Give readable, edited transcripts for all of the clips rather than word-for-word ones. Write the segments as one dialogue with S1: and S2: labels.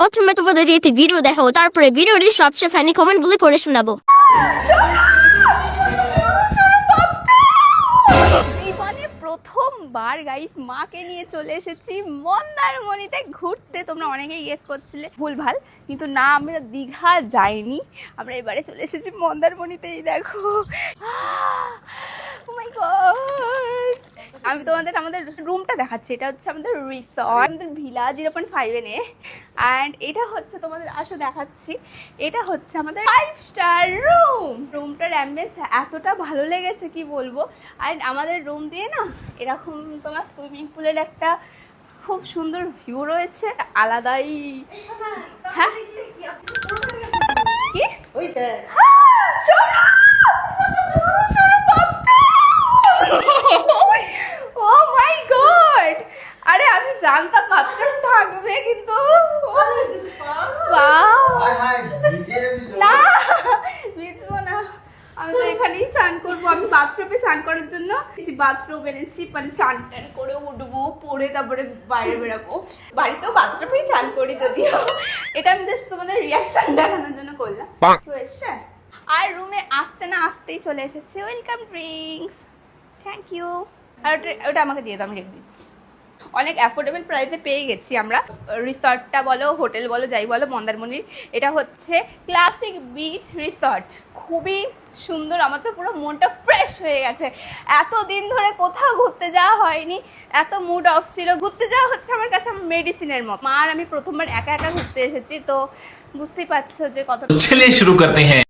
S1: প্রথমে তোমাদের একটি ভিডিও দেখাবো, তারপরে ভিডিওটি সবচেয়ে ফানি কমেন্ট গুলি পড়ে শোনাবো।
S2: জীবনে প্রথমবার গাইস মাকে নিয়ে চলে এসেছি মন্দারমণিতে ঘুরতে। তোমরা অনেকেই গেস করছিলে ভুলভাল, কিন্তু না, আমরা দীঘা যাইনি, আমরা এবারে চলে এসেছি মন্দারমণিতেই। দেখো, ও মাই গড, আমি তোমাদের আমাদের রুমটা দেখাচ্ছি। এটা হচ্ছে আমাদের রিসর্ট, আমাদের ভিলা 0.5 অ্যান্ড এটা হচ্ছে তোমাদের আসো দেখাচ্ছি, এটা হচ্ছে আমাদের 5 স্টার রুম। রুমটার অ্যাম্বিয়েন্স এতটা ভালো লেগেছে কি বলবো। আর আমাদের রুম দিয়ে না এরকম তোমার সুইমিং পুলের একটা খুব সুন্দর ভিউ রয়েছে, আলাদাই। হ্যাঁ কি ও মাই গড, আরে আমি জানতাম বাথরুম থাকবে, কিন্তু না ভিজবো না, আমি তো এখানেই চান করবো। আমি বাথরুমে চান করার জন্য বাথরুম এনেছি, মানে চান টান করে উঠবো, পরে তারপরে বাইরে বেরাবো। বাড়িতেও বাথরুমেই চান করি যদিও, এটা আমি জাস্ট তোমাদের রিয়াকশন দেখানোর জন্য করলাম। তো এসছে, আর রুমে আসতে না আসতেই চলে এসেছে ওয়েলকাম ড্রিঙ্কস, থ্যাংক ইউ। আর ওটা আমাকে দিয়ে দাও, আমি রেখে দিচ্ছি। অনেক অ্যাফোর্ডেবল প্রাইসে পেয়ে গেছি আমরা। রিসর্টটা বলো, হোটেল বলো, যাই বলো, মন্দারমণির এটা হচ্ছে ক্লাসিক বিচ রিসর্ট, খুবই সুন্দর। আমার তো পুরো মনটা ফ্রেশ হয়ে গেছে, এতদিন ধরে কোথাও ঘুরতে যাওয়া হয়নি, এত মুড অফ ছিল। ঘুরতে যাওয়া হচ্ছে আমার কাছে মেডিসিনের মতো। মা আর আমি প্রথমবার একা একা ঘুরতে এসেছি, তো বুঝতেই পারছো যে কতটা।
S3: চলিয়ে শুরু করতে হ্যাঁ।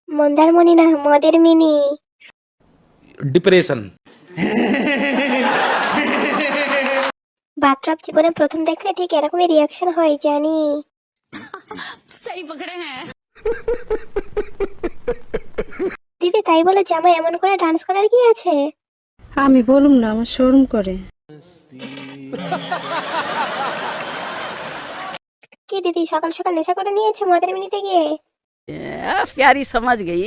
S1: মন্দারমণি না, মদের মিনি।
S3: ডিপ্রেশন।
S1: বাথটাব জীবনে প্রথম দেখলে ঠিক এরকমই রিয়াকশন হয়, জানি। দিদি, তাই বলে জামাই এমন করে ডান্স করার কি আছে?
S4: আমি বলুম না, আমার শরম করে।
S1: কি দিদি, সকাল সকাল নেশা করে নিয়েছে মদের মিনিতে গিয়ে?
S4: प्यारी समझ गई।